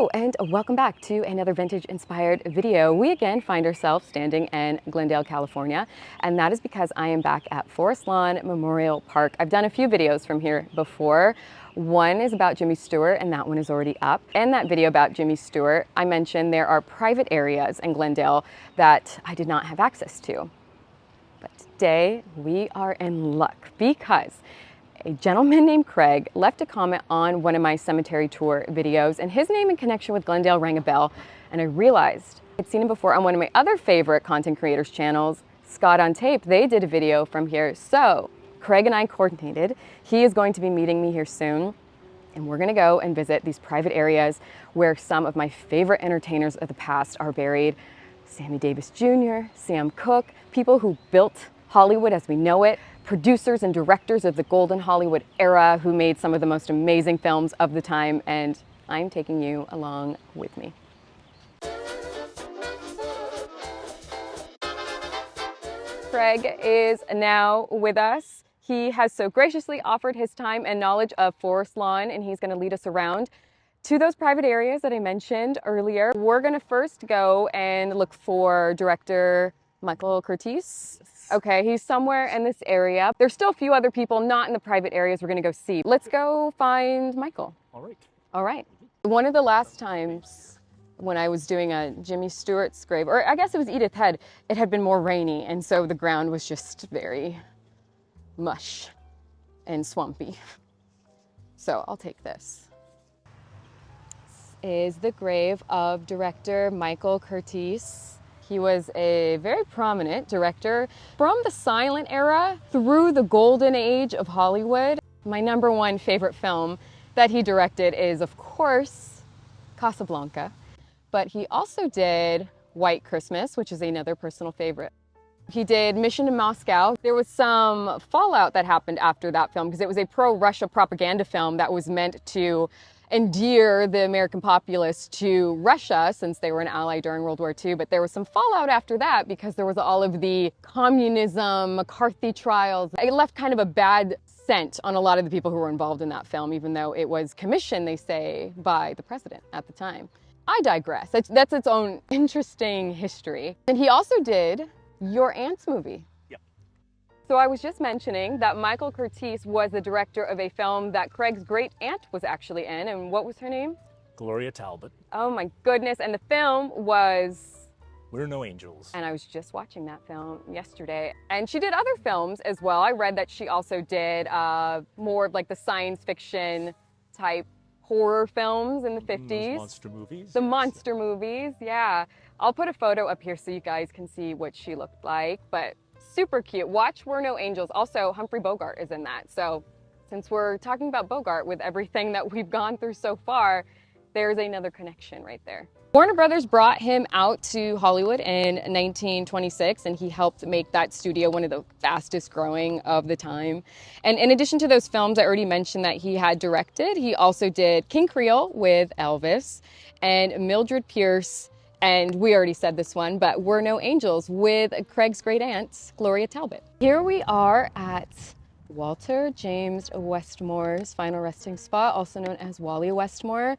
Hello and welcome back to another vintage inspired video. We again find ourselves standing in Glendale, California, and that is because I am back at Forrest Lawn Memorial Park. I've done a few videos from here before. One is about Jimmy Stewart and that one is already up. In that video about Jimmy Stewart, I mentioned there are private areas in Glendale that I did not have access to. But today we are in luck because a gentleman named Craig left a comment on one of my cemetery tour videos, and his name in connection with Glendale rang a bell, and I realized I'd seen him before on one of my other favorite content creators channels, Scott on Tape. They did a video from here, so Craig and I coordinated. He is going to be meeting me here soon, and we're gonna go and visit these private areas where some of my favorite entertainers of the past are buried. Sammy Davis Jr., Sam Cooke, people who built Hollywood as we know it, producers and directors of the golden Hollywood era who made some of the most amazing films of the time, and I'm taking you along with me. Craig is now with us. He has so graciously offered his time and knowledge of Forrest Lawn, and he's going to lead us around to those private areas that I mentioned earlier. We're going to first go and look for director Michael Curtiz. Okay, he's somewhere in this area. There's still a few other people not in the private areas we're gonna go see. Let's go find Michael. All right. All right. One of the last times when I was doing a Jimmy Stewart's grave, or I guess it was Edith Head, it had been more rainy, and so the ground was just very mush and swampy. So I'll take this. This is the grave of director Michael Curtiz. He was a very prominent director from the silent era through the golden age of Hollywood. My number one favorite film that he directed is, of course, Casablanca. But he also did White Christmas, which is another personal favorite. He did Mission to Moscow. There was some fallout that happened after that film because it was a pro-Russia propaganda film that was meant to endear the American populace to Russia since they were an ally during World War II. But there was some fallout after that because there was all of the communism, McCarthy trials. It left kind of a bad scent on a lot of the people who were involved in that film, even though it was commissioned, they say, by the president at the time. I digress. That's its own interesting history. And he also did Your Aunt's movie. So I was just mentioning that Michael Curtiz was the director of a film that Craig's great aunt was actually in, and what was her name? Gloria Talbot. Oh my goodness, and the film was We're No Angels. And I was just watching that film yesterday. And she did other films as well. I read that she also did more of like the science fiction type horror films in the 50s. Those monster movies. The monster movies, yeah. I'll put a photo up here so you guys can see what she looked like, but super cute. Watch We're No Angels. Also, Humphrey Bogart is in that. So since we're talking about Bogart with everything that we've gone through so far, there's another connection right there. Warner Brothers brought him out to Hollywood in 1926, and he helped make that studio one of the fastest growing of the time. And in addition to those films I already mentioned that he had directed, he also did King Creole with Elvis and Mildred Pierce. And we already said this one, but We're No Angels with Craig's great aunt, Gloria Talbot. Here we are at Walter James Westmore's final resting spot, also known as Wally Westmore.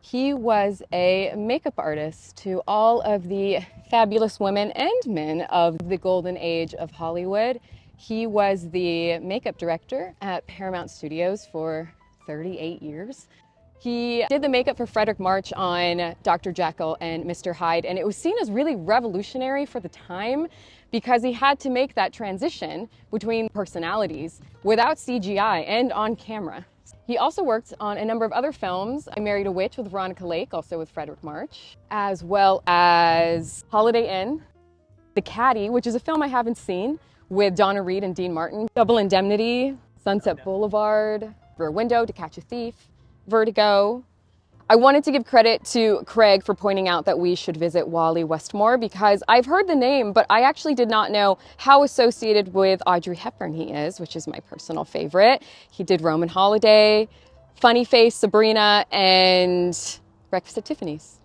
He was a makeup artist to all of the fabulous women and men of the golden age of Hollywood. He was the makeup director at Paramount Studios for 38 years. He did the makeup for Frederick March on Dr. Jekyll and Mr. Hyde, and it was seen as really revolutionary for the time because he had to make that transition between personalities without CGI and on camera. He also worked on a number of other films. I Married a Witch with Veronica Lake, also with Frederick March, as well as Holiday Inn, The Caddy, which is a film I haven't seen, with Donna Reed and Dean Martin, Double Indemnity, Sunset Boulevard, Rear Window, To Catch a Thief, Vertigo. I wanted to give credit to Craig for pointing out that we should visit Wally Westmore because I've heard the name, but I actually did not know how associated with Audrey Hepburn he is, which is my personal favorite. He did Roman Holiday, Funny Face, Sabrina, and Breakfast at Tiffany's.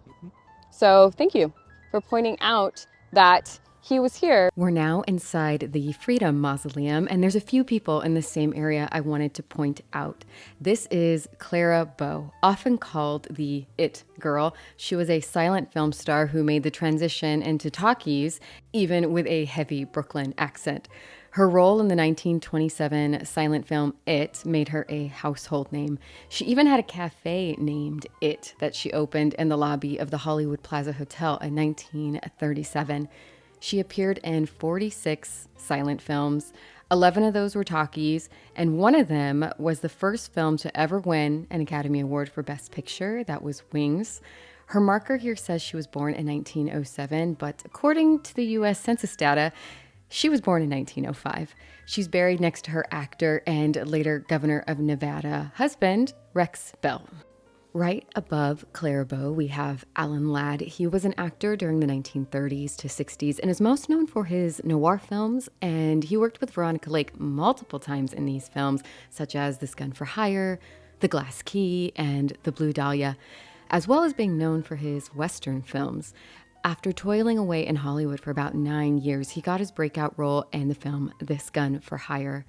So thank you for pointing out that he was here. We're now inside the Freedom Mausoleum, and there's a few people in the same area I wanted to point out. This is Clara Bow, often called the It Girl. She was a silent film star who made the transition into talkies, even with a heavy Brooklyn accent. Her role in the 1927 silent film It made her a household name. She even had a cafe named It that she opened in the lobby of the Hollywood Plaza Hotel in 1937. She appeared in 46 silent films. 11 of those were talkies, and one of them was the first film to ever win an Academy Award for Best Picture. That was Wings. Her marker here says she was born in 1907, but according to the U.S. Census data, she was born in 1905. She's buried next to her actor and later governor of Nevada husband, Rex Bell. Right above Clara Bow, we have Alan Ladd. He was an actor during the 1930s to 60s and is most known for his noir films, and he worked with Veronica Lake multiple times in these films, such as This Gun for Hire, The Glass Key, and The Blue Dahlia, as well as being known for his Western films. After toiling away in Hollywood for about 9 years, he got his breakout role in the film This Gun for Hire.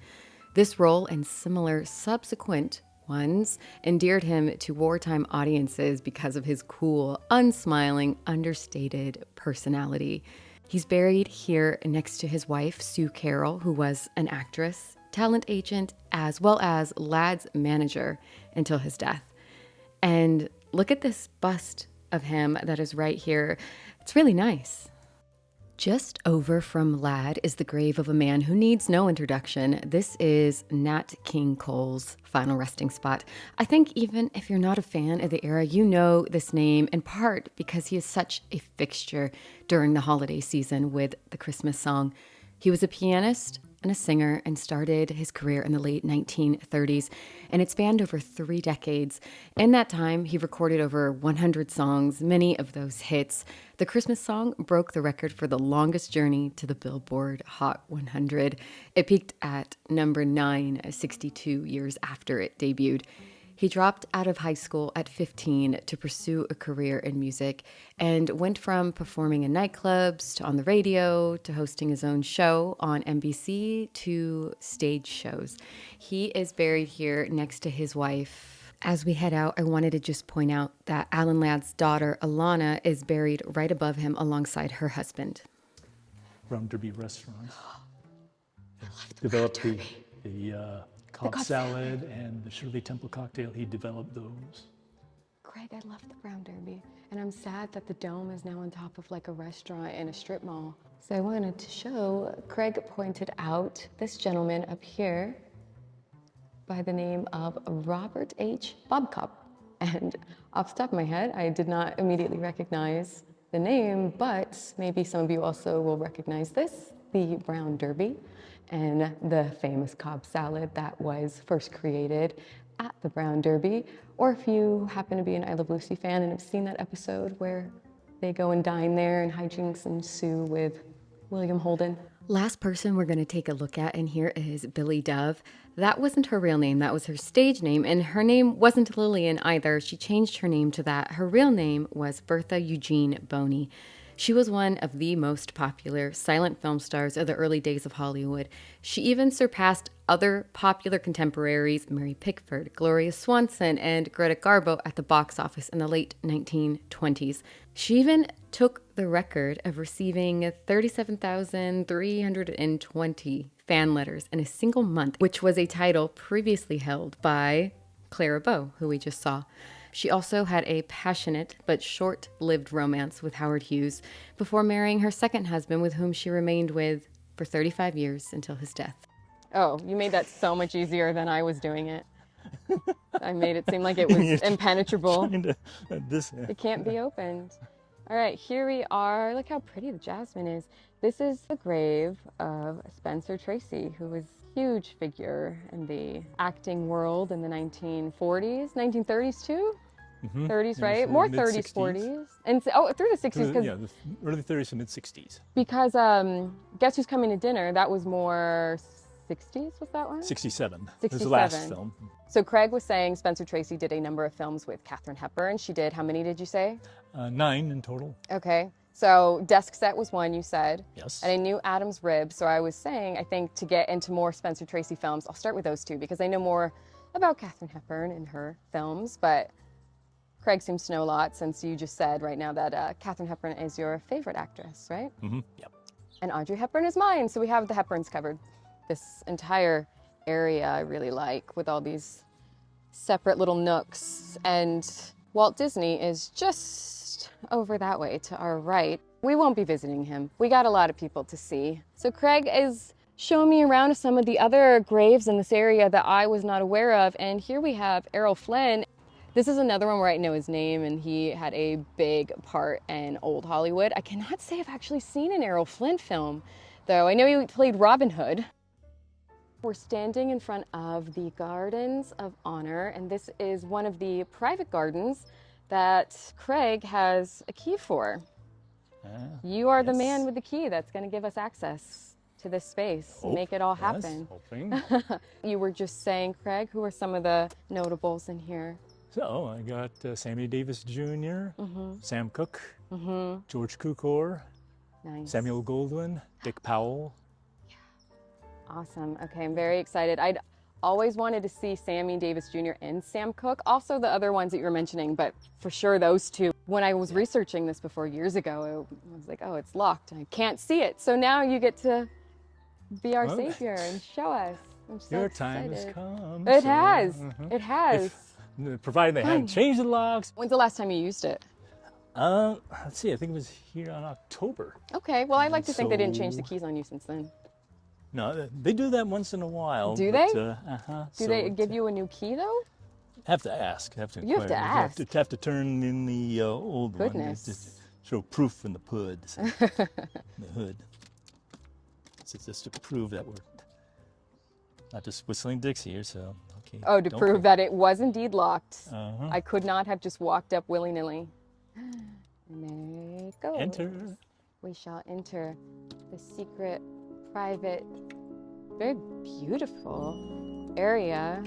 This role and similar subsequent ones endeared him to wartime audiences because of his cool, unsmiling, understated personality. He's buried here next to his wife, Sue Carroll, who was an actress, talent agent, as well as Ladd's manager until his death. And look at this bust of him that is right here. It's really nice. Just over from Ladd is the grave of a man who needs no introduction. This is Nat King Cole's final resting spot. I think even if you're not a fan of the era, you know this name in part because he is such a fixture during the holiday season with the Christmas song. He was a pianist and a singer and started his career in the late 1930s, and it spanned over 3 decades. In that time, he recorded over 100 songs, many of those hits. The Christmas song broke the record for the longest journey to the Billboard Hot 100. It peaked at number 9, 62 years after it debuted. He dropped out of high school at 15 to pursue a career in music and went from performing in nightclubs to on the radio to hosting his own show on NBC to stage shows. He is buried here next to his wife. As we head out, I wanted to just point out that Alan Ladd's daughter, Alana, is buried right above him alongside her husband. Round Derby restaurant. Developed the Cobb salad and the Shirley Temple cocktail. He developed those. Craig, I love the Brown Derby, and I'm sad that the Dome is now on top of like a restaurant in a strip mall. So I wanted to show, Craig pointed out this gentleman up here by the name of Robert H. Bobcop. And off the top of my head, I did not immediately recognize the name, but maybe some of you also will recognize this, the Brown Derby, and the famous Cobb salad that was first created at the Brown Derby. Or if you happen to be an I Love Lucy fan and have seen that episode where they go and dine there and hijinks ensue with William Holden. Last person we're going to take a look at in here is Billy Dove. That wasn't her real name, that was her stage name, and her name wasn't Lillian either. She changed her name to that. Her real name was Bertha Eugene Boney. She was one of the most popular silent film stars of the early days of Hollywood. She even surpassed other popular contemporaries, Mary Pickford, Gloria Swanson, and Greta Garbo at the box office in the late 1920s. She even took the record of receiving 37,320 fan letters in a single month, which was a title previously held by Clara Bow, who we just saw. She also had a passionate but short-lived romance with Howard Hughes before marrying her second husband, with whom she remained with for 35 years until his death. Oh, you made that so much easier than I was doing it. I made it seem like it was impenetrable. It can't be opened. All right, here we are. Look how pretty the jasmine is. This is the grave of Spencer Tracy, who was a huge figure in the acting world in the 1940s, 1930s too? 30s, right? More 30s, 40s. And through the 60s. Yeah, the early 30s to mid 60s. Because Guess Who's Coming to Dinner, that was more 60s, was that one? 67. 67. It was the last film. So Craig was saying Spencer Tracy did a number of films with Katharine Hepburn. She did, how many did you say? 9 in total. Okay. So desk set was one, you said. Yes. And I knew Adam's Rib. So I was saying, I think to get into more Spencer Tracy films, I'll start with those two because I know more about Katharine Hepburn and her films. But Craig seems to know a lot since you just said right now that Katharine Hepburn is your favorite actress, right? Mm-hmm. Yep. And Audrey Hepburn is mine. So we have the Hepburns covered. This entire area I really like with all these separate little nooks. And Walt Disney is just over that way to our right. We won't be visiting him. We got a lot of people to see. So Craig is showing me around some of the other graves in this area that I was not aware of. And here we have Errol Flynn. This is another one where I know his name, and he had a big part in old Hollywood. I cannot say I've actually seen an Errol Flynn film, though. I know he played Robin Hood. We're standing in front of the Gardens of Honor, and this is one of the private gardens that Craig has a key for. You are the man with the key that's going to give us access to this space and make it all happen. You were just saying, Craig, who are some of the notables in here? So I got Sammy Davis Jr., Sam Cooke, George Cukor, Samuel Goldwyn, Dick Powell. Awesome. Okay, I'm very excited. I'd always wanted to see Sammy Davis Jr. and Sam Cooke, also the other ones that you were mentioning, but for sure those two. When I was researching this before years ago, I was like, oh, it's locked. I can't see it. So now you get to be our savior and show us. I'm so Your excited. time has come. It has. It has. Provided they hadn't changed the locks. When's the last time you used it? Let's see, I think it was here on October. Okay, well, I'd like to think they didn't change the keys on you since then. No, they do that once in a while. Do but, they? Do they give you a new key, though? Have to ask. Have to You have to ask. Have to turn in the old one. Goodness. Just show proof in the hood. The hood. It's just to prove that we're not just whistling Dixie here, so okay. Oh, to prove that it was indeed locked. Uh-huh. I could not have just walked up willy-nilly. And there it goes. Enter. We shall enter the secret, private, very beautiful area.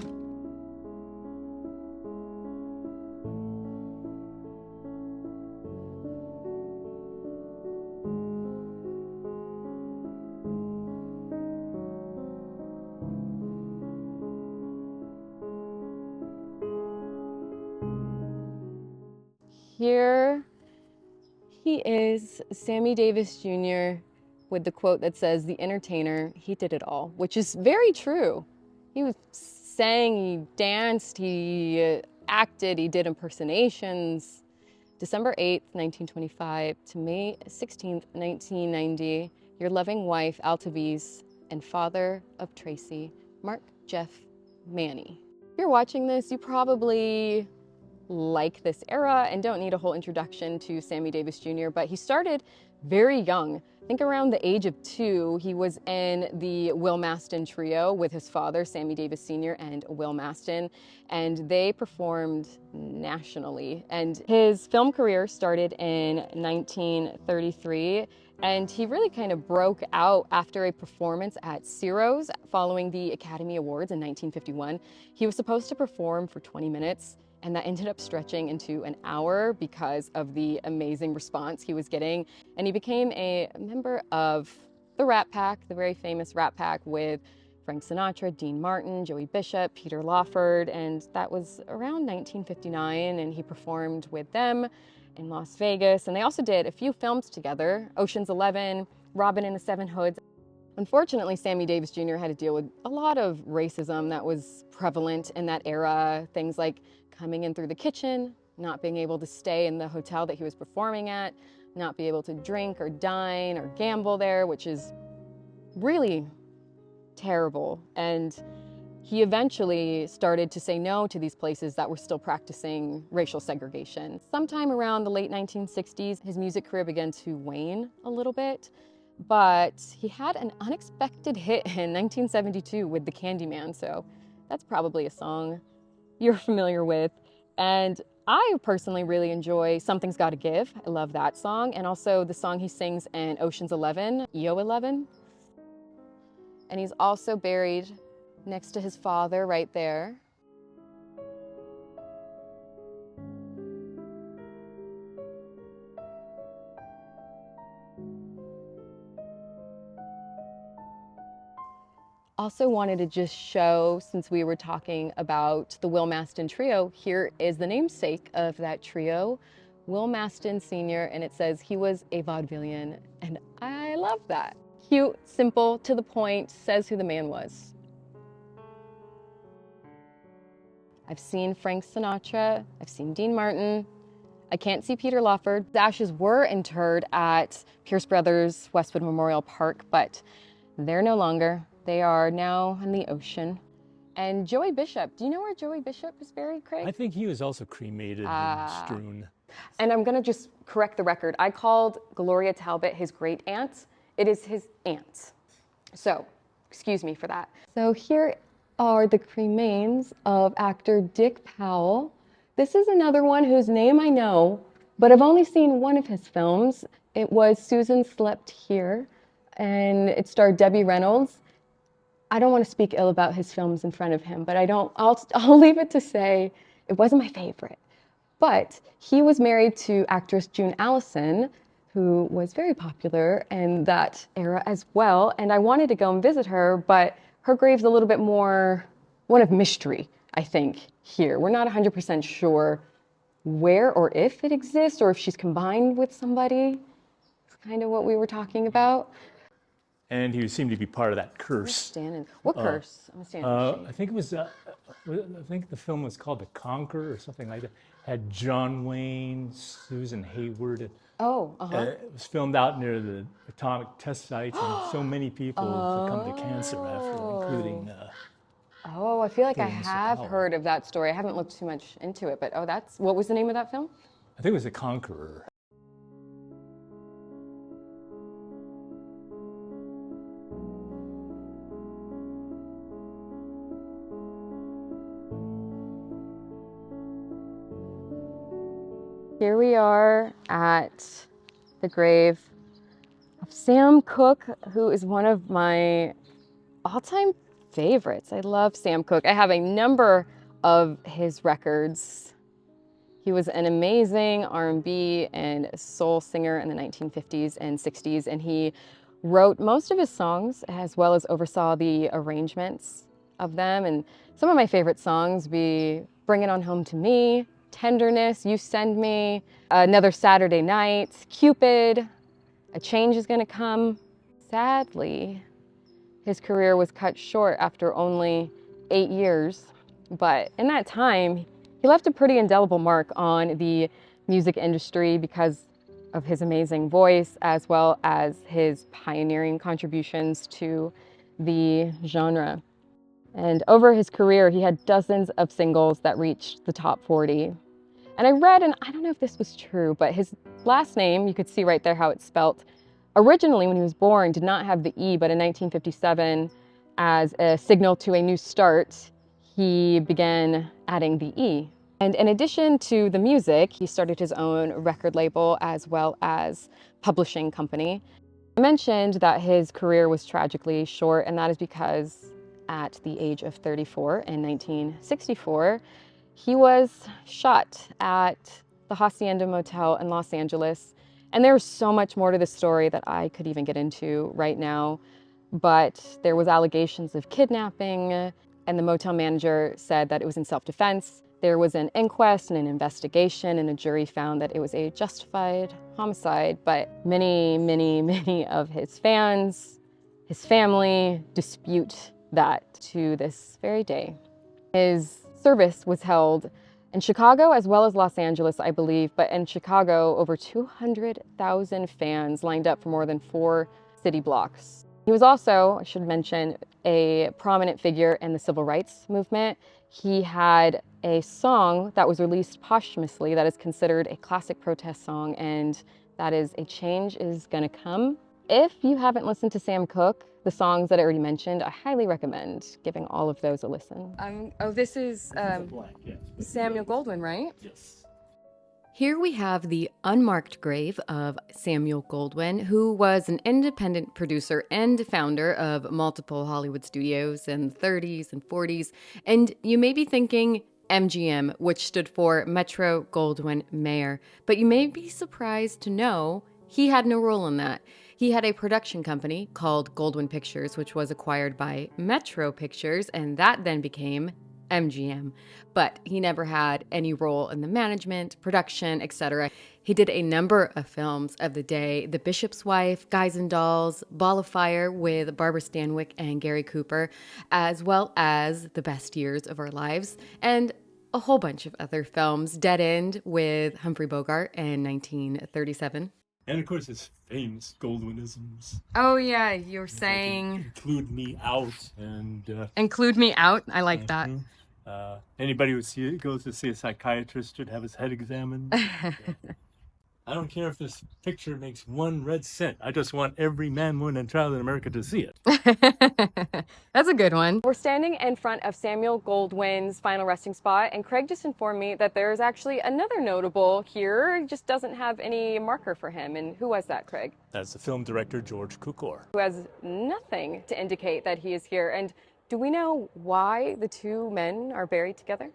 Here he is, Sammy Davis Jr., with the quote that says, "The entertainer, he did it all," which is very true. He sang, he danced, he acted, he did impersonations. December 8th, 1925 to May 16th, 1990, your loving wife, Altaviz, and father of Tracy, Mark Jeff Manny. If you're watching this, you probably like this era and don't need a whole introduction to Sammy Davis Jr., but he started very young. I think around the age of 2, he was in the Will Maston trio with his father, Sammy Davis Sr. and Will Maston, and they performed nationally. And his film career started in 1933, and he really kind of broke out after a performance at Ciro's following the Academy Awards in 1951. He was supposed to perform for 20 minutes, and that ended up stretching into an hour because of the amazing response he was getting. And he became a member of the Rat Pack, the very famous Rat Pack with Frank Sinatra, Dean Martin, Joey Bishop, Peter Lawford, and that was around 1959, and he performed with them in Las Vegas. And they also did a few films together, Ocean's 11, Robin and the Seven Hoods. Unfortunately, Sammy Davis Jr. had to deal with a lot of racism that was prevalent in that era, things like coming in through the kitchen, not being able to stay in the hotel that he was performing at, not be able to drink or dine or gamble there, which is really terrible. And he eventually started to say no to these places that were still practicing racial segregation. Sometime around the late 1960s, his music career began to wane a little bit, but he had an unexpected hit in 1972 with The Candyman, so that's probably a song you're familiar with. And I personally really enjoy Something's Gotta Give. I love that song. And also the song he sings in Ocean's 11, EO 11. And he's also buried next to his father right there. Also wanted to just show, since we were talking about the Will Maston Trio, here is the namesake of that trio, Will Maston Sr., and it says he was a vaudevillian, and I love that. Cute, simple, to the point, says who the man was. I've seen Frank Sinatra, I've seen Dean Martin, I can't see Peter Lawford. The ashes were interred at Pierce Brothers Westwood Memorial Park, but they're no longer. They are now in the ocean. And Joey Bishop, do you know where Joey Bishop is buried, Craig? I think he was also cremated and strewn. And I'm gonna just correct the record. I called Gloria Talbot his great aunt. It is his aunt. So, excuse me for that. So here are the cremains of actor Dick Powell. This is another one whose name I know, but I've only seen one of his films. It was Susan Slept Here, and it starred Debbie Reynolds. I don't want to speak ill about his films in front of him, but I'll leave it to say it wasn't my favorite. But he was married to actress June Allison, who was very popular in that era as well. And I wanted to go and visit her, but her grave's a little bit more one of mystery, I think, here. We're not 100% sure where or if it exists or if she's combined with somebody. It's kind of what we were talking about. And he seemed to be part of that curse. What curse? I'm standing. I think it was. I think the film was called The Conqueror or something like that. Had John Wayne, Susan Hayward. It was filmed out near the atomic test sites, and so many people succumbed to cancer after, including. I feel like I have heard of that story. I haven't looked too much into it, but what was the name of that film? I think it was The Conqueror. Here we are at the grave of Sam Cooke, who is one of my all-time favorites. I love Sam Cooke. I have a number of his records. He was an amazing R&B and soul singer in the 1950s and 60s, and he wrote most of his songs as well as oversaw the arrangements of them. And some of my favorite songs be Bring It On Home to Me, Tenderness, You Send Me, Another Saturday Night, Cupid, A Change Is Gonna Come. Sadly, his career was cut short after only 8 years, but in that time, he left a pretty indelible mark on the music industry because of his amazing voice as well as his pioneering contributions to the genre. And over his career, he had dozens of singles that reached the top 40. And I read, and I don't know if this was true, but his last name, you could see right there how it's spelt, originally when he was born did not have the E, but in 1957, as a signal to a new start, he began adding the E. And in addition to the music, he started his own record label as well as publishing company. I mentioned that his career was tragically short, and that is because at the age of 34 in 1964, he was shot at the Hacienda Motel in Los Angeles. And there's so much more to the story that I could even get into right now. But there was allegations of kidnapping, and the motel manager said that it was in self-defense. There was an inquest and an investigation, and a jury found that it was a justified homicide. But many of his fans, his family dispute that to this very day. His service was held in Chicago as well as Los Angeles, I believe, but in Chicago, over 200,000 fans lined up for more than 4 city blocks. He was also, I should mention, a prominent figure in the civil rights movement. He had a song that was released posthumously that is considered a classic protest song, and that is A Change Is Gonna Come. If you haven't listened to Sam Cooke, the songs that I already mentioned, I highly recommend giving all of those a listen. This is Samuel Goldwyn, right? Yes. Here we have the unmarked grave of Samuel Goldwyn, who was an independent producer and founder of multiple Hollywood studios in the 30s and 40s. And you may be thinking MGM, which stood for Metro Goldwyn Mayer, but you may be surprised to know he had no role in that. He had a production company called Goldwyn Pictures, which was acquired by Metro Pictures, and that then became MGM. But he never had any role in the management, production, etc. He did a number of films of the day: The Bishop's Wife, Guys and Dolls, Ball of Fire with Barbara Stanwyck and Gary Cooper, as well as The Best Years of Our Lives, and a whole bunch of other films. Dead End with Humphrey Bogart in 1937. And of course, his famous Goldwinisms. Oh yeah, you're saying... Like, include me out and... include me out? I like that. Anybody who goes to see a psychiatrist should have his head examined. I don't care if this picture makes 1 red cent. I just want every man, woman, and child in America to see it. That's a good one. We're standing in front of Samuel Goldwyn's final resting spot, and Craig just informed me that there's actually another notable here. He just doesn't have any marker for him. And who was that, Craig? That's the film director, George Cukor. Who has nothing to indicate that he is here. And do we know why the two men are buried together?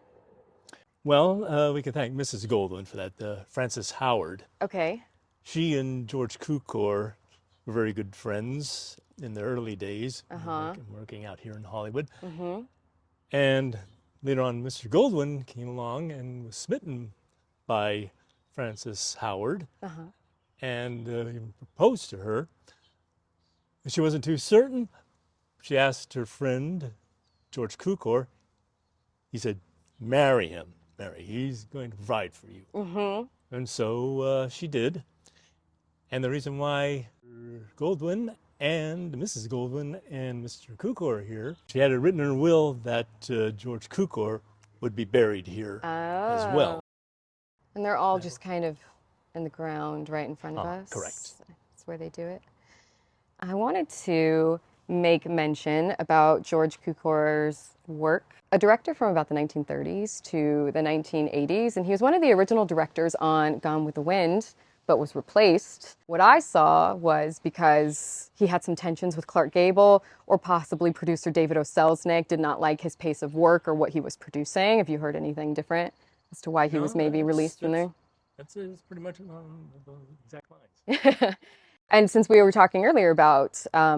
Well, we can thank Mrs. Goldwyn for that, Frances Howard. Okay. She and George Cukor were very good friends in the early days, working out here in Hollywood. And later on, Mr. Goldwyn came along and was smitten by Frances Howard and he proposed to her. She wasn't too certain. She asked her friend, George Cukor. He said, marry him. Mary, he's going to provide for you. And so she did. And the reason why Goldwyn and Mrs. Goldwyn and Mr. Cukor are here, she had it written in her will that George Cukor would be buried here as well. And they're all just kind of in the ground right in front of us? Correct. That's where they do it. I wanted to make mention about George Cukor's work. A director from about the 1930s to the 1980s, and he was one of the original directors on Gone with the Wind, but was replaced. What I saw was because he had some tensions with Clark Gable, or possibly producer David O. Selznick did not like his pace of work or what he was producing. Have you heard anything different as to why he was maybe released from there? That's pretty much along the exact lines. And since we were talking earlier about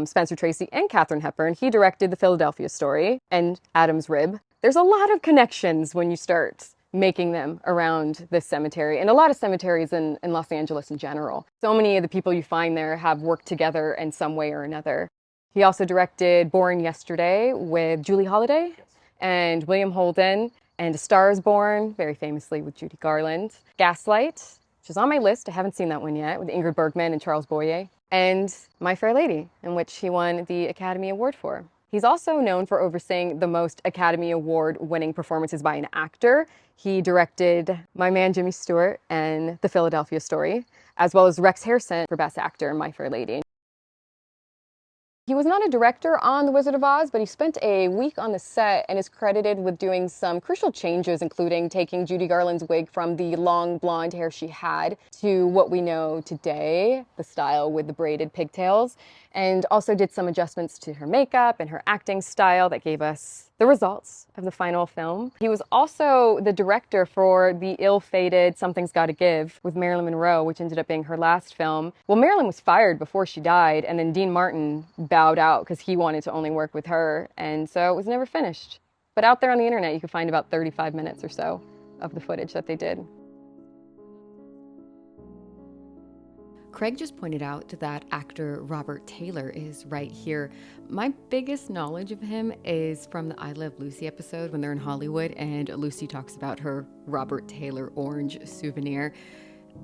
Spencer Tracy and Katharine Hepburn, he directed The Philadelphia Story and Adam's Rib. There's a lot of connections when you start making them around this cemetery, and a lot of cemeteries in Los Angeles in general. So many of the people you find there have worked together in some way or another. He also directed Born Yesterday with Julie Holliday and William Holden, and A Star is Born, very famously with Judy Garland. Gaslight, which is on my list, I haven't seen that one yet, with Ingrid Bergman and Charles Boyer. And My Fair Lady, in which he won the Academy Award for. He's also known for overseeing the most Academy Award-winning performances by an actor. He directed My Man Jimmy Stewart and The Philadelphia Story, as well as Rex Harrison for Best Actor in My Fair Lady. He was not a director on The Wizard of Oz, but he spent a week on the set and is credited with doing some crucial changes, including taking Judy Garland's wig from the long blonde hair she had to what we know today, the style with the braided pigtails, and also did some adjustments to her makeup and her acting style that gave us the results of the final film. He was also the director for the ill-fated Something's Gotta Give with Marilyn Monroe, which ended up being her last film. Well, Marilyn was fired before she died, and then Dean Martin bowed out because he wanted to only work with her, and so it was never finished. But out there on the internet, you can find about 35 minutes or so of the footage that they did. Craig just pointed out that actor Robert Taylor is right here. My biggest knowledge of him is from the I Love Lucy episode when they're in Hollywood and Lucy talks about her Robert Taylor orange souvenir.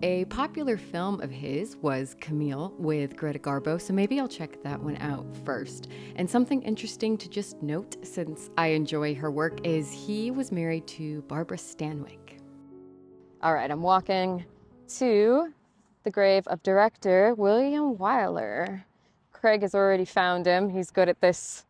A popular film of his was Camille with Greta Garbo, so maybe I'll check that one out first. And something interesting to just note, since I enjoy her work, is he was married to Barbara Stanwyck. All right, I'm walking to the grave of director William Wyler. Craig has already found him. He's good at this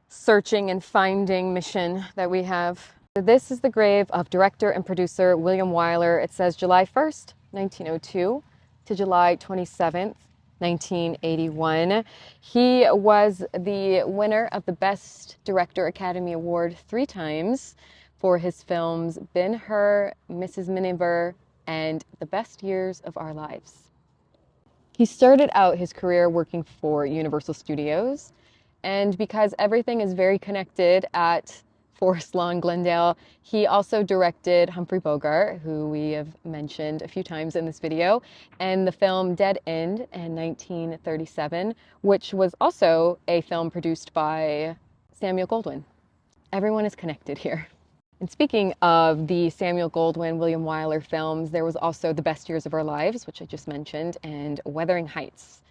searching and finding mission that we have. This is the grave of director and producer William Wyler. It says July 1st, 1902 to July 27th, 1981. He was the winner of the Best Director Academy Award 3 times for his films Ben-Hur, Mrs. Miniver, and The Best Years of Our Lives. He started out his career working for Universal Studios, and because everything is very connected at Forrest Lawn Glendale, he also directed Humphrey Bogart, who we have mentioned a few times in this video, and the film Dead End in 1937, which was also a film produced by Samuel Goldwyn. Everyone is connected here. And speaking of the Samuel Goldwyn, William Wyler films, there was also The Best Years of Our Lives, which I just mentioned, and Wuthering Heights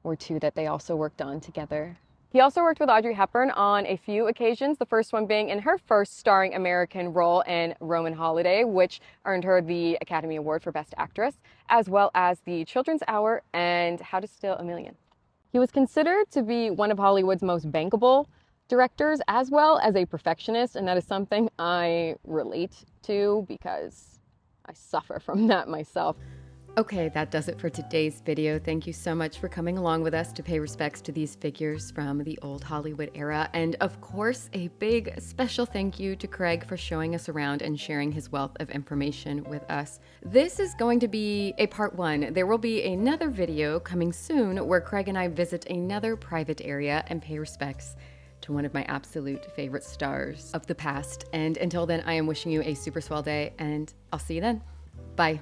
were two that they also worked on together. He also worked with Audrey Hepburn on a few occasions, the first one being in her first starring American role in Roman Holiday, which earned her the Academy Award for Best Actress, as well as The Children's Hour and How to Steal a Million. He was considered to be one of Hollywood's most bankable directors, as well as a perfectionist, and that is something I relate to because I suffer from that myself. Okay, that does it for today's video. Thank you so much for coming along with us to pay respects to these figures from the old Hollywood era. And of course, a big special thank you to Craig for showing us around and sharing his wealth of information with us. This is going to be a part 1. There will be another video coming soon where Craig and I visit another private area and pay respects to one of my absolute favorite stars of the past. And until then, I am wishing you a super swell day, and I'll see you then. Bye.